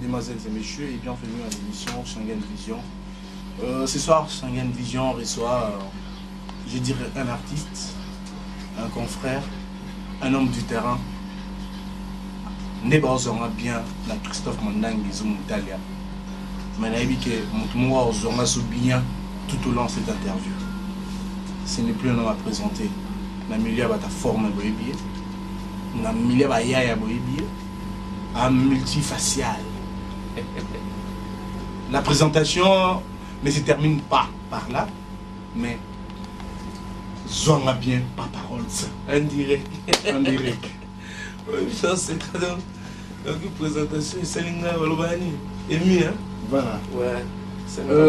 mesdemoiselles et messieurs, et bienvenue à l'émission Schengen Vision. Ce soir, Schengen Vision reçoit, je dirais, un artiste, un confrère, un homme du terrain. Neba ozonga bien na Christophe Mandangi Zumutalia. Mais naïbi que Moutmoua ozonga sou bien tout au long de cette interview. Ce n'est plus un homme à présenter. Na milieu à ta forme boybier, na milieu à yaya boybier, un multifacial. La présentation ne se termine pas par là, mais zonga bien par parole. En direct. En direct. Oui, ça c'est cadeau. Donc présentation, c'est l'ingénieur Walobani. Emi, hein? Voilà. Ouais.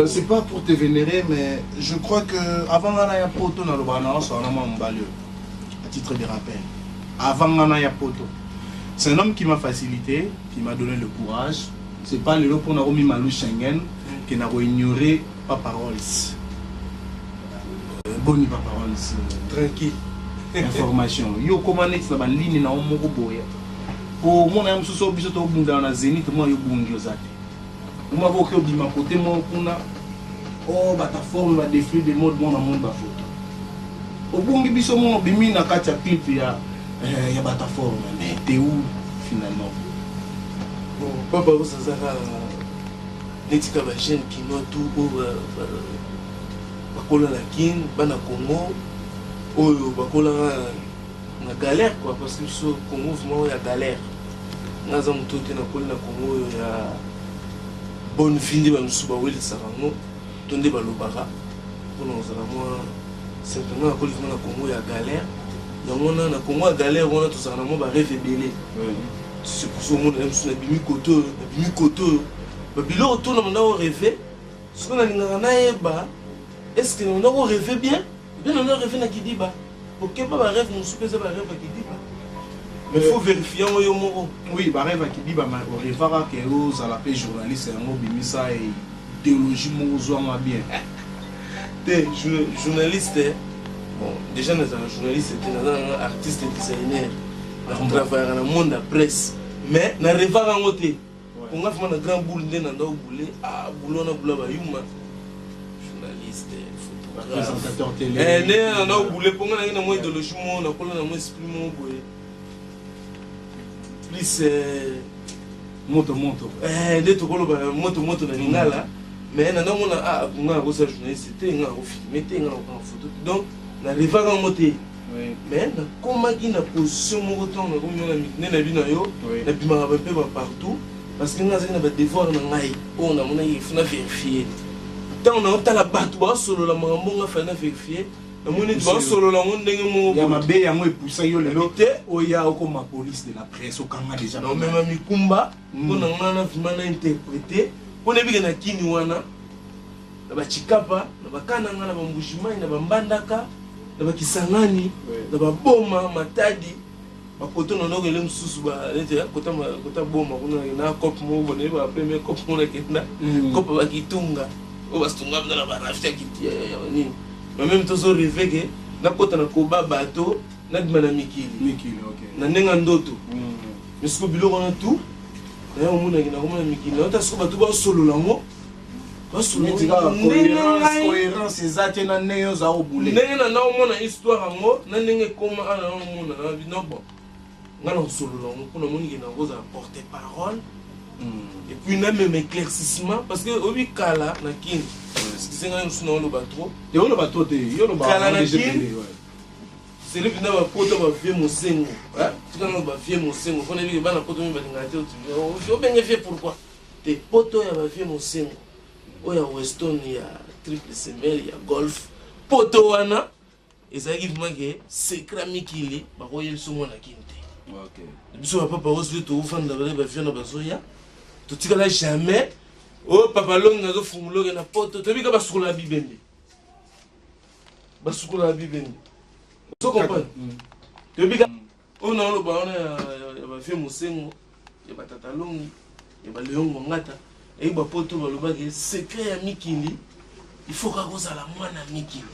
C'est pas pour te vénérer, mais je crois que avant Gana Poto dans le Bana, c'est un homme à titre de rappel. Avant Gana Poto, c'est un homme qui m'a facilité, qui m'a donné le courage. C'est pas le lot pour Naromi Malou Schengen qui n'a pas ignoré pas parole. Bonne pas parole. Tranquille. Information. Yo commandé ça ban ligne na omoko boya. Pour mon âme sous biso to bunda na zénith moi yo bungi ozate. Moi voke obima côté moi kuna oh bata forme va défilé de mode mon monde ba photo. Obungi biso mon bimi na kati ya clip ya bata forme mais t'es où finalement? Bon, papa vous ça netika ba jeune qui no tout bakola la kin bana Congo oyo bakola na galère quoi parce que ce Congo vraiment il y a galère. Naza mutote na kola na Congo ya bonne vie ba musuba weli sarango tonde ba lobaka pour nous ala moi simplement kola na Congo ya galère. Donc on a na Congo ya galère on a tout ça na mo ba rêve belé. C'est pour ça que je suis bimi koto bilo autour na mona rêver ce qu'on a ngana eba est-ce que on a rêvé bien on a rêvé na kidiba pour que pas rêve mon souper ça rêve à kidiba mais faut vérifier en yo moro oui ba rêve à kidiba mais on rêvera que aux à la paix journaliste un mot bimisa et idéologie mo zo ma bien des journalistes bon déjà nous un journaliste un artiste designer on travaille dans le monde de la presse mais na rêvera en côté on a fait un grand boule dans le boulé à boulot na boulot ba yuma journaliste présentateur télé on a boulé pour nga na mo idéologie mo na kola na mo esprit mo boye plus moto nde to koloba moto na lingala mais na mona nga ko sa journaliste te nga ko filmer te nga ko photo donc na rêvera en côté mais na komaki na position moko temps na komona mikne na bino yo na bimaka ba pe partout parce que nga zaki na ba devoir na ngai on a mona il faut na vérifier tant on a tala bato ba solo la mambo nga fa na vérifier na moni ba solo la monde ndenge mo ya mabe yango epusa yo lelo oya okoma police de la presse okanga déjà non même mikumba mpona nga na vraiment na interpréter pona bika na kini wana na ba chikapa na bakana nga na ba mbushimai na ba mbandaka na bakisangani na baboma matadi bakoto na ndoko ele mususu ba lete kota boma kuna na cop mo bona ba premier cop mo na kenda cop bakitunga o bastunga na ba rafta kiti ya nini mais même tozo rêver que na kota na koba bato na dimana mikili OK na nenga ndoto mais ce que biloko na tout na yo mona kina komona mikili na ta soba tout ba solo lango cohérence exacte na neyo za obule ndenge na omona histoire yango na ndenge koma ana omona na bino bon ngana solo lango mpona moni ke nango za porter parole et puis na même éclaircissement parce que obi kala na kini sikisenga nsuna oloba trop te oloba trop te yo oloba kala na kini c'est le bina ba poto ba vie mosengo tikana ba vie mosengo fona bi bana poto mi balinga te o benga vie pourquoi te poto ya ba vie mosengo oya Weston ya triple semelle ya golf poto wana ezaki vimake secret mikili bakoyeli songo na kinte OK biso papa osu to ufanda bale ba fiona bazoya to tikala jamais o papa longa zo fumuloke na poto to bika basukula bibende so comprendre to bika on a lo ba ona ya ba fie mosengo ya batata longi ya ba leongo ngata et ba poto ba lo ba ke secret ya mikili il faut ka kozala mwana mikili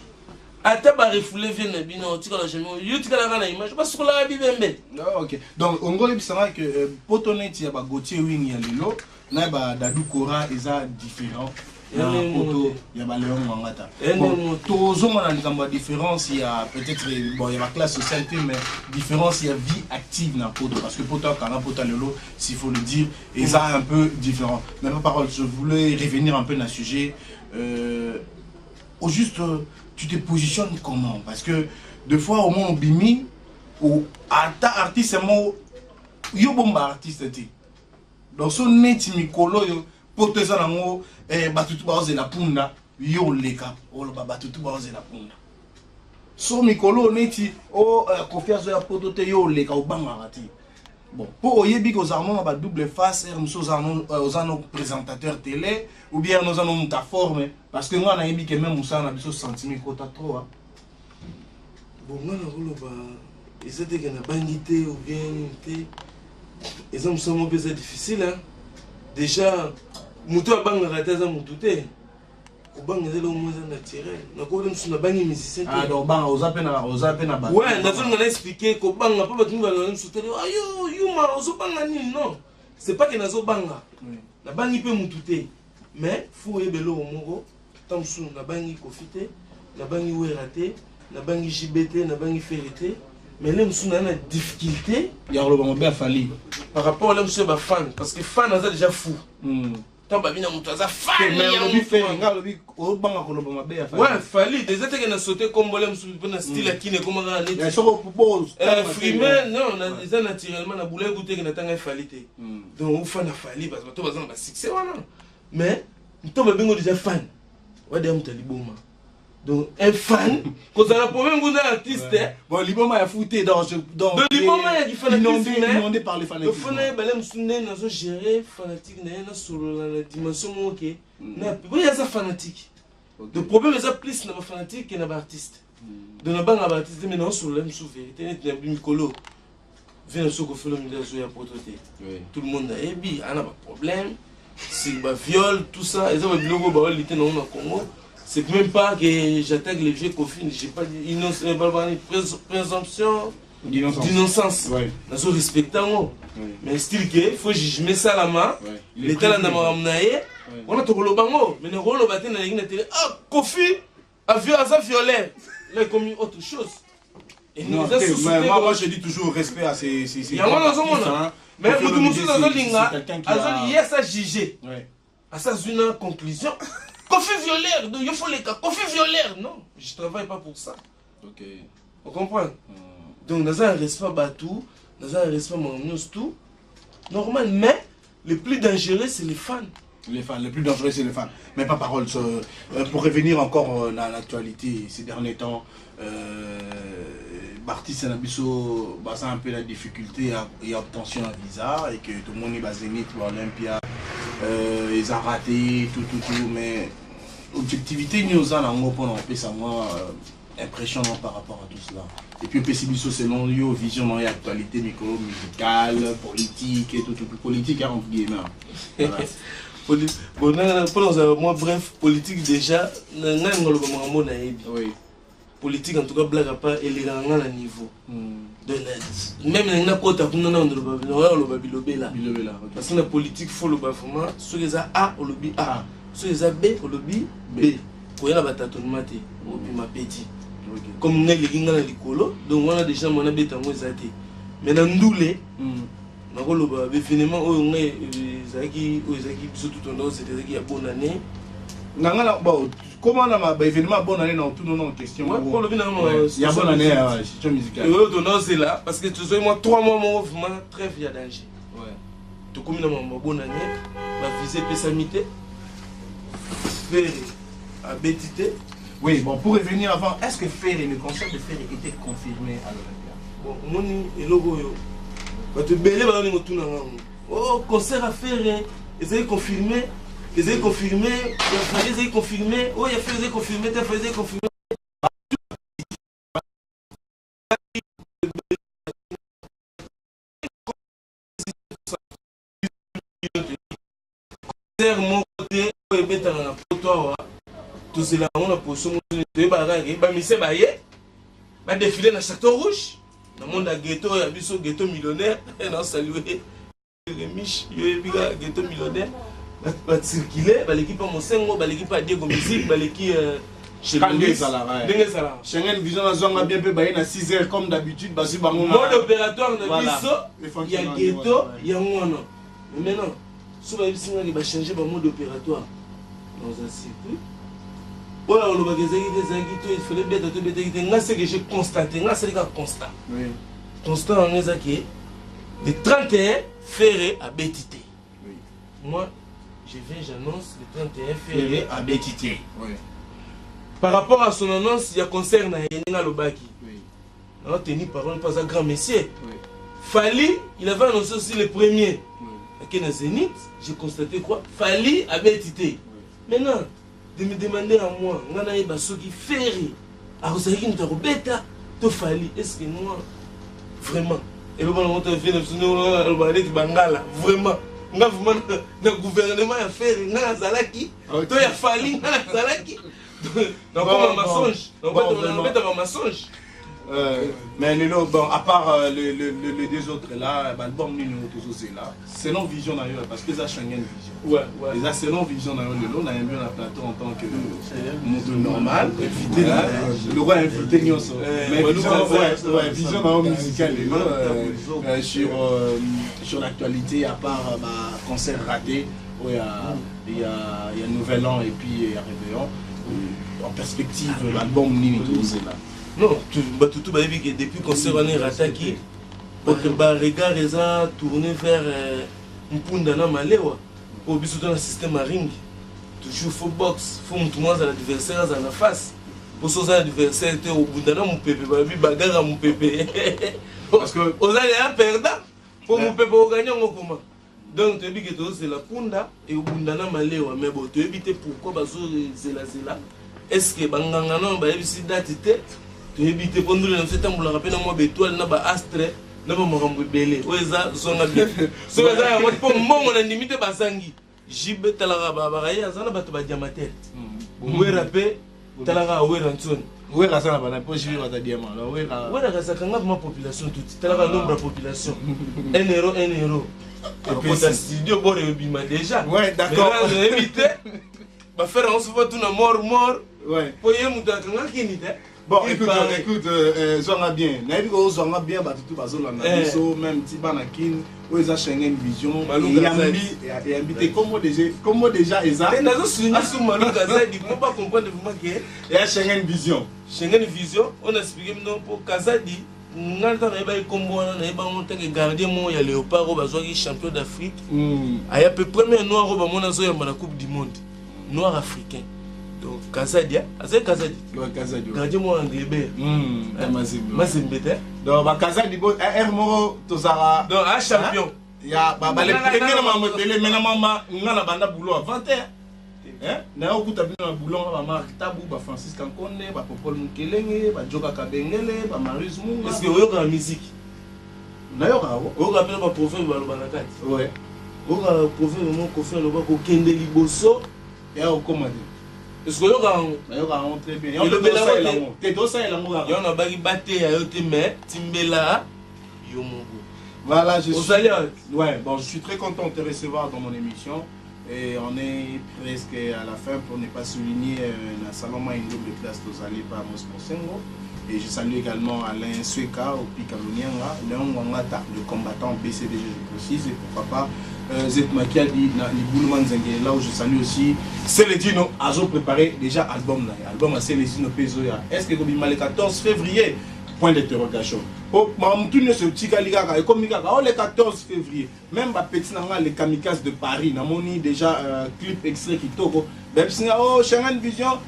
ata ba refoule vient na bino tikala jamais yo tikala kana image ba sukula bibembe OK donc on ngoli bisanga que poto neti ya ba Gauthier wing ya lelo na ba Dadou Kora eza différent na poto ya ba Léon Mangata bon tozoma na likambo différence il y a peut-être bon il y a la classe sociale mais différence il y a vie active na poto parce que poto kana poto lelo s'il faut le dire eza un peu différent mais pas parole je voulais revenir un peu dans le sujet au juste tu te positionnes comment parce que deux fois au moins bimi ou artiste mo yo bomba artiste ti donc so neti mikolo yo poteza nango batutu baoze la punda yo leka o ba batutu baoze la punda so mikolo neti o confiance ya potote yo leka obanga rati bon pour oyebi ko zarmo ba double face mso zarno ozano présentateur télé ou bien nous allons ta forme parce que moi na yebi que même musa na biso sentiment ko ta trop bon moi na rolo ba ezate que na bangité ou bien té ils ont un peu difficile hein. Déjà muto abanga rata za mutu te obanga zelo mwaza naturel na ko dem suna bangi musicien ah donc banga ozapena ba ouais na zone na expliquer ko banga pa batunga na msuteli ayo yuma ozobanga nini non c'est pas que nazo banga na bangi pe mutu te mais faut yebelo moko tamsu na bangi kofite na bangi werate na bangi jbt na bangi ferité mais là nous avons une difficulté il y a le bien fallu par rapport à l'homme ba fan parce que fan est déjà fou tant ba bina mutu aza fan mais le bi fait nga le bi o banga ko lo ba bien fallu ouais fallu déjà te que na sauter comme bolem sur na style akine comme nga net mais ça propose frimer non na déjà naturellement na boulay goûter que na tanga fallu te donc ou fan a fallu parce que to bazana ba succès wana mais to ba bingo déjà fan wa de mutali boma. Donc, un fan, quand on a problème avec un artiste, bon, l'iboma a fouté dans l'iboma il y a du fanatisme, inondé par les fanatiques. Le fanatique, ben là, nous gérer fanatique, na solo la dimension ok. Na, bon, il y a ça fanatique. Le problème c'est plus na fanatique que na artiste. Donc na bang artiste, mais non solo la sous vérité, net na bimikolo. Vient ce que fait le milieu ya prototé. Tout le monde a ebi, on a pas problème. C'est ba viol, tout ça, et ça va bloquer ba lité na Congo. C'est même pas que j'attaque les vieux coffins, j'ai pas dit présomption d'innocence. Nous respectons. Mais style que faut que je mets ça à la main. L'état là n'a pas amené. On a tout le bango, mais le rôle au bâtiment na télé. Ah, Kofi a violé. Là il commis autre chose. Et non, moi je dis toujours respect à ces il y a moi dans monde. Mais vous nous dans linga, azoli hier ça jugé. À ça une conclusion. Kofi violaire, donc il faut les cas. Kofi violaire, non, je travaille pas pour ça. Ok. On comprend. Donc dans un respect batou, dans un respect monus tout, normal. Mais le plus dangereux c'est les fans. Les fans, le plus dangereux c'est les fans. Mais pas parole. Pour revenir encore dans l'actualité ces derniers temps, Bartis Nabiso basa un peu la difficulté à obtention d'un visa et que tout le monde est basé pour Olympia. Ils ont raté tout, mais objectivité nous a impression par rapport à tout cela. Et puis Pessibiso selon lui, vision dans l'actualité musicale, politique et tout politique hein, entre guillemets. Voilà. Bon, moi bref, politique déjà, oui. Politique en tout cas blague à pas et les grands à niveau. Même na kota kuna na ndo lo babilobe là parce que la politique faut le bafuma sur les A au lobby A sur les B au lobby B ko yana batatonnement te au bima petit comme ngeli kinga na likolo donc on a déjà mona beta ngo zate mais na ndule na ko lo ba événement o ngai zaki biso tout on c'était zaki ya bonne année nangala bon comment on a un événement bonne année dans tout nos questions il y a bonne année situation musicale c'est là parce que tu sais moi 3 mois mon mouvement très via danger tout comme une bonne année va viser pesamité faire à bétité oui bon pour revenir avant est-ce que faire le concert de faire était confirmé à l'Olympia bon moni et logo yo va te belé ba ngo tuna ngo oh concert à faire et confirmé. Ils ont confirmé, ils ont confirmé, oh il a fait confirmé, il a fait confirmé. Mon côté, tout cela on a pour son de bagaille, ba mise baye, ba défiler dans le secteur rouge, dans le monde à ghetto, il y a biso ghetto millionnaire, et non saluer. Remish, l'équipe Ghetto Millionnaire, va circuler, l'équipe à Monsengo, l'équipe à Diego Musique, l'équipe chez Louis. Schengen Vision a zonga bien peu baye na 6 heures comme d'habitude basi bango. Mode opératoire de Bisso, il y a Ghetto, il y a Moana. Mais maintenant, si on va changer le mode opératoire dans un circuit, il fallait bien être ce que j'ai constaté, c'est le constat. Constat en est que le 31 ferré à Bétité. Moi, je vais, j'annonce le 31 ferré à Bétité. Par rapport à son annonce, il y a concert à Yenina Lobaki. On a tenu parole pas un grand messier. Fali, il avait annoncé aussi le premier. À Kena Zénith, j'ai constaté quoi? Fali à Bétité. Maintenant, de me demander à moi, on a eu qui ferré à Rosaki Ntarobeta, to Fali, est-ce que moi, vraiment, et le moment où on fait le balai qui bangala, vraiment. Nga vraiment le gouvernement a fait nga zalaki to ya fali nga zalaki donc comme un mensonge mais bon à part les deux autres là l'album nous tous là c'est non vision d'ailleurs parce que ça Schengen Vision et ça c'est non vision d'ailleurs le on a un bien plateau en tant que monde normal le roi invité nous mais vision d'ailleurs musical sur l'actualité à part concert raté où il y a Nouvel An et puis il y a Réveillon en perspective l'album Nini tous là. Non, tout depuis qu'on s'est rendu raté, regard les a tourné vers Mpundana Malewa pour bien dans le système à ring. Toujours faut box, faut montrer à l'adversaire à la face. Pour ça l'adversaire était au Bundana mon pépé, bagarre à mon pépé. Parce que aux allez un perdant pour mon pépé au gagnant au comment. Donc tu as dit que c'est la Punda et au Bundana Malewa, mais bon tu as évité pourquoi bazo zela. Est-ce que banganga non ba yebisi date tu éviter pendant le 7 ans pour la rappeler moi bétoile na ba astre na ba makambo belé oza zonga bien so za ya pour mbongo na limite basangi jibe talaka ba baraya zana bato ba diamatel we rapé talaka we ranson we rasana bana po jibe ba diamant là we rasaka kanga ma population tout talaka nombre de population 1 euro et puis ça studio bore bima déjà ouais d'accord éviter ba faire on se voit tout na mort ouais pour y muta kanga kinite. Bon, écoute, Zonga bien. Naïko Zonga bien, tout bazolanda. Même Tibanakin, où ils ont Schengen Vision, et habité comment déjà ils ont. Et nous soulignons sur Malou Kaza, il ne faut pas comprendre vraiment que. Il y a Schengen Vision. Schengen Vision, on a expliqué pour Kazadi. Nous avons un combo, nous avons un gardien, il y a Léopard, il y a champion d'Afrique. Il y a à peu près un noir au la Coupe du Monde. Noir africain. Donc Kazadi, c'est Kazadi. Kazadi. Gardien moi anglais. Mazembe. Donc Kazadi bo Hermoro Tozara. Donc un champion. Il y a les premiers maman télé maintenant ngana banda boulot avant hein. Na okuta bino boulot ba Marc Tabou ba Francis Kankonde ba Popol Mukelenge ba Joka Kabengele ba Marius Munga. Est-ce que vous avez la musique? Na yo ka vous rappelez pas prophète ba lobanakati. Ouais. Vous rappelez prophète mo Kofi Lobako Kende Liboso et au commandé. Est-ce que vous avez très bien. Il y a un bagage batté à mais Timbela Yomongo. Voilà, je suis très content de te recevoir dans mon émission. Et on est presque à la fin pour ne pas souligner la Saloma une double place de Zalipa Mosmonsengo. Et je salue également Alain Sueka au Pikalonianga, Léon Wangata, le combattant BCDG, je précise, et pourquoi pas Zet Makia dit Boulman Zengé, là où je salue aussi Célédino, Azo préparé déjà album là, album à Célédino Pezoya. Est-ce que vous le 14 février? Point d'interrogation. Oh, je suis petit Kaliga, et comme le 14 février, même petit les kamikazes de Paris, namoni déjà clip extrait qui toko. Même si oh Schengen Vision,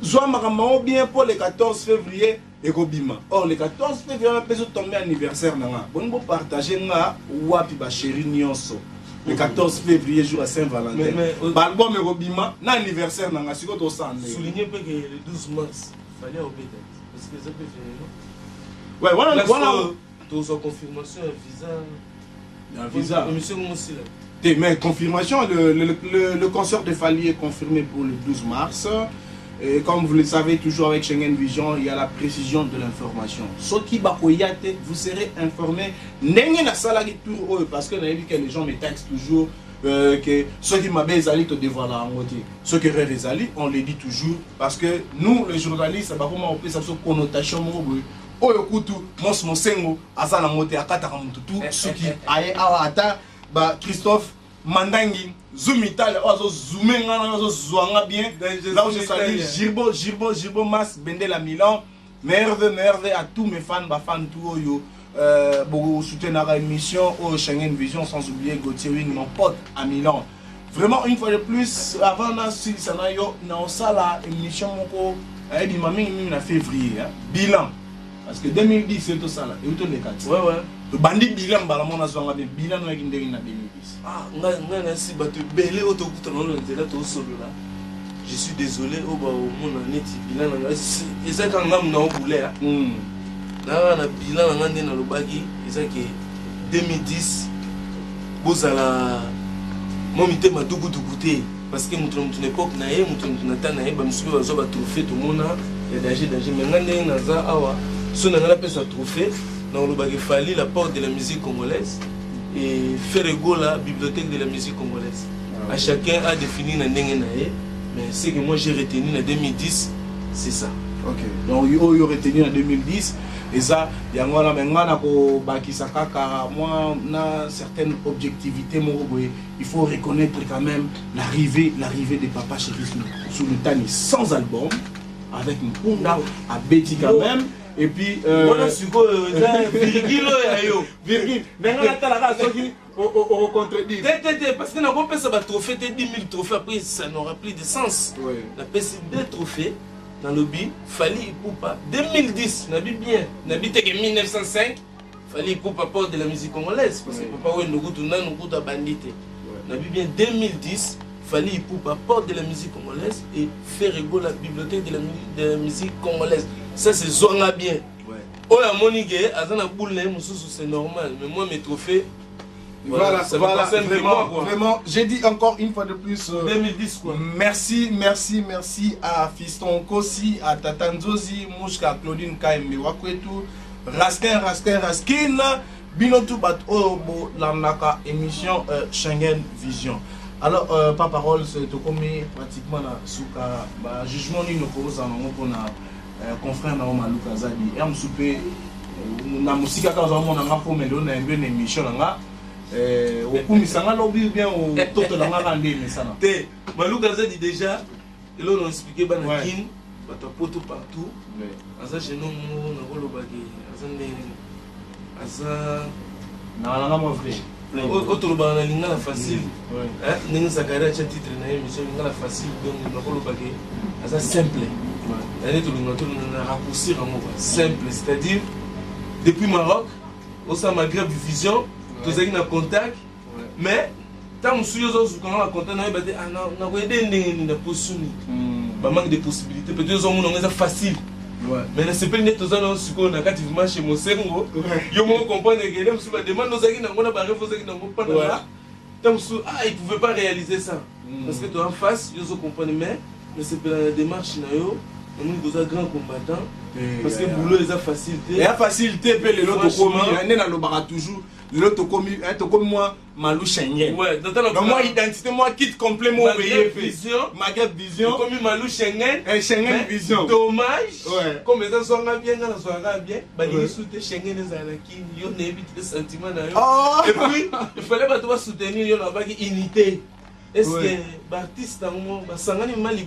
Zoa Maramao bien pour le 14 février et Robima. Or le 14 février, on peut tomber anniversaire nanga. Bon vous partager nga wapi ba chéri nyonso. Le 14 février jour à Saint-Valentin. Balbom et Robima, na anniversaire nanga siko to sande. Souligner que le 12 mars, fallait au Bétel. Parce que ça peut faire non. Ouais, voilà. Tout sa confirmation, un visa. Monsieur aussi là. Mais confirmation, le concert de Fali est confirmé pour le 12 mars. Et comme vous le savez, toujours avec Schengen Vision, il y a la précision de l'information. Ce qui va vous serez informé. Parce que les gens me taxent toujours que ceux qui m'avaient zali te dévoilent en côté. Ceux qui rêvent zali, on les dit toujours. Parce que nous, les journalistes, on peut ça connotation. Oyo kutu mos mosengo azana mote akata kamututu suki aye awata ba Christophe Mandangi Zumital ozo zoomenga ozo zwanga bien là où je salue Girbo Mas Bendela Milan merveille à tous mes fans ba fans tout oyo beaucoup soutenir la émission au Schengen Vision sans oublier Gauthier Wing mon pote à Milan. Vraiment une fois de plus avant na si sana yo na osala émission moko ay di mami na février bilan. Parce que 2010 c'est tout ça là, et tout les quatre. Ouais. Le bandit bilan balamona zonga be bilan no ekinde na 2010. Ah, nga si bato belé auto kutono nzela to solo là. Je suis désolé au ba au mona neti bilan nga et ça quand ngam na obulé hein. Na bilan nga ndé na lobaki, ça que 2010 bozala momité ma duguté parce que mutu époque na ye mutu na tana ye ba musubi bazo ba trophée to mona ya danger mais nga ndé na za awa si on a un trophée, dans le fallait la porte de la musique congolaise et faire la bibliothèque de la musique congolaise. À chacun a défini na mais ce que moi j'ai retenu en 2010, c'est ça. Ok. Donc il y a retenu en 2010 et ça, il y a moi na certaines objectivités il faut reconnaître quand même l'arrivée de Papa Chéri sous le Tani sans album avec Mpunda à Betty quand même. Et puis virgule on contredit parce que n'a pas ça va trophée 10 000 trophées après ça n'aura plus de sens. La PC 2 trophées dans le bi fallait pas 2010 n'a bien n'habite que 1905 fallait pas porte de la musique congolaise parce que papa ouais nous goûte à bandite n'a bien 2010 fallait pour porte de la musique congolaise et faire rigoler la bibliothèque de la musique congolaise. Ça c'est zonga bien. Oh la monique, azana boule c'est normal. Mais moi mes trophées. Voilà, vraiment. J'ai dit encore une fois de plus. 2010 quoi. Merci à Fiston Kossi, à Tatanzozi, Mouchka, Claudine Kaime, Wakwetu, Raskin, Binotu Bat Obo, Lamnaka, émission Schengen Vision. Alors, par parole, c'est comme pratiquement la jugement ni nous pose pour confrère na Maluka Zadi. Et on soupe na musique quand on a pas mais on a une émission là. Au coup misanga lobby bien au toto la ngandé mais ça. Té Maluka Zadi déjà et là on expliqué banakin bato poto partout. Asa chez nous na kolobaki asa na mo frère. Autre bana lingala facile. Ninga sakara cha titre na émission lingala facile donc na kolobaki asa simple. Raccourcir simple, c'est-à-dire depuis Maroc, au sein Maghreb Vision, tous les gens contact, mais tant que nous avons contact, nous avons des manque de possibilités. Peut-être que c'est facile. Mais c'est pas net tous les gens qui ont activement chez mon cerveau. Ils vont comprendre que les gens se demandent nos amis n'ont pas réfléchi. Tant que ils ne pouvaient pas réaliser ça. Parce que tu es en face, ils comprennent mais c'est pas la démarche. On est des grands combattants parce que le boulot est facilité. Et la facilité, les autres commis, toujours. L'autre commis, moi, Malou Schengen. Ouais, donc moi, identité, moi, quitte complément Maghreb Vision. Comme Malou Schengen. Schengen Vision. Dommage. Comme les gens sont bien, ils sont bien. Ils soutiennent Schengen, ils ont évité les sentiments. Et puis, il fallait pas soutenir, il y a une unité. Est-ce que l'artiste, il m'a dit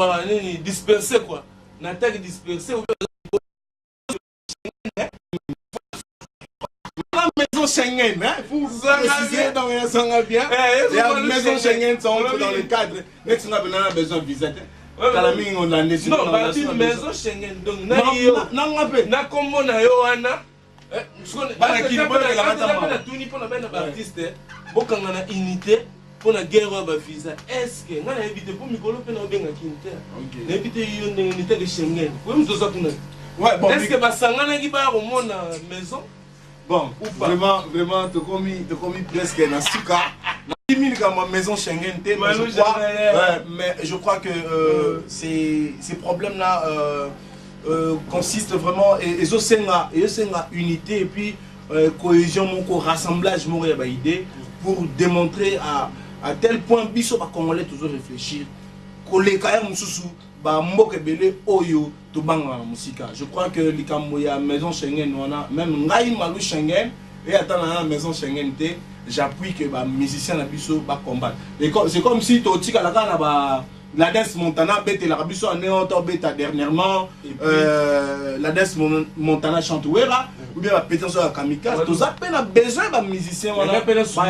que dispersé quoi, n'attaque dispersé. La maison Schengen, pour préciser dans la maison bien. La maison Schengen sont dans le cadre. Next, on a besoin de visa. On a une maison Schengen donc na kombo na yo wana. Unité pour la guerre à visa. Est-ce que on a évité pour Mikolo pe na benga kinter. Na évité yo unité de Schengen. Vous me ça kuna. Ouais, bon. Est-ce que basangana ki ba romona maison? Bon, vraiment te commis presque na suka. ma maison Schengen, mais je crois que ces problèmes-là consistent vraiment et c'est une unité et puis cohésion, rassemblage, idée pour démontrer à tel point biso ba Congolais toujours réfléchir. Je crois que la maison Schengen, même Malou Schengen, et attends la maison Schengen, j'appuie que les musiciens va combattre. C'est comme si tu as la danse Montana, la biso en dernièrement, la danse Montana Chantouera, ou bien la pétence à Kamikaze. Tout ça, on a besoin de musiciens. On a besoin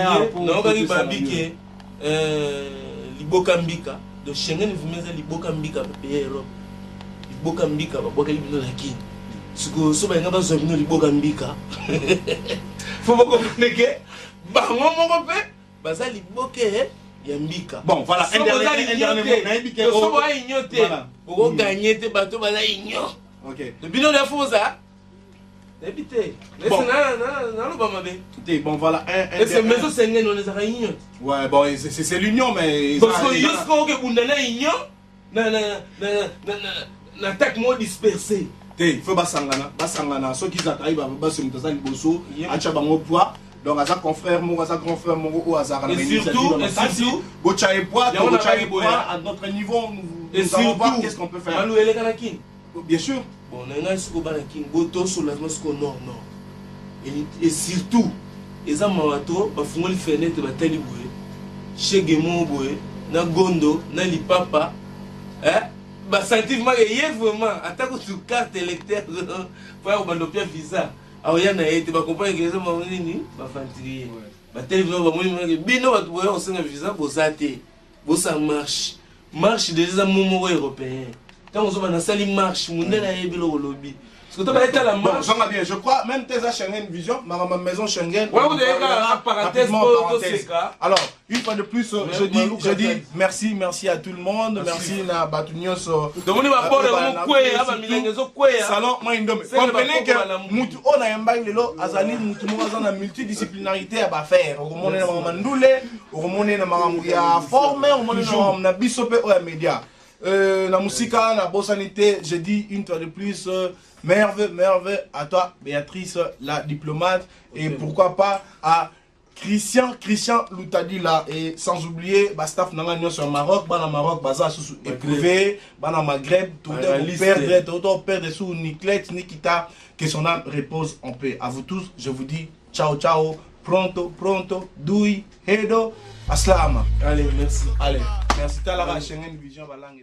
de de Schengen, vous mettez les Bokambika pour payer Europe. Les Bokambika, vous avez besoin de la Kin. Ce que vous avez besoin de les Bokambika. Faut pas comprendre que, bah, mon père, bah, ça, les Boké, Yambika. Bon, voilà, un dernier mot. Vous avez gagné tes bateaux, vous avez ignoré. Ok. Le bilan de la fausse, hein? Bon, voilà. C'est maison Schengen, on les a réunis. Ouais, bon, c'est l'union, mais. Parce que jusqu'au que vous n'avez union, n'attaque moins dispersé. Il faut Basangana. Ceux qui arrivent à Bassou Mutazali Bosso, à Chabango Pois. Donc, à sa confrère, au hasard. Et surtout, à notre niveau, nous allons voir qu'est-ce qu'on peut faire. Bien sûr. Bon, on a un scobanakin, goto sur la mosquée non. Et surtout, les amato, ba fumoli fenêtre ba taliboué, chez Gemon boué, na gondo, na lipapa, ba scientifiquement et vraiment, attaque sur carte électeur pour avoir un visa. Alors il y en a été, ba comprendre que les hommes ni ba fantiller. Ba télévision ba moni bino ba toué on sait un visa pour ça té. Bon ça marche des moments européens. Quand on a sali marche, on est là et au lobby. Parce que tu vas la marche. Bon, bien, je crois, même tes Schengen Vision, ma maison Schengen. Ouais, vous avez la parenthèse. Alors, une fois de plus, je dis merci à tout le monde. Merci à Batunios. Salon, comprenez que Moutou on a un bail de l'eau, Azali Moutou dans la multidisciplinarité à faire. Au monde na Mandoule, au monde na Maramouya formé, au monde na Bissope aux médias. La musique, la bossanité, je dis une fois de plus, merveille à toi, Béatrice, la diplomate, et pourquoi pas à Christian Loutadi là, et sans oublier, staff Nanganyo sur Maroc, Maroc, Baza sous éprouvé, Maghreb, tout perdre sous Niklet, Nikita, que son âme repose en paix. À vous tous, je vous dis ciao, pronto, doui, hedo, aslama. Allez, merci. Allez. Merci. T'as la Schengen Vision Balang.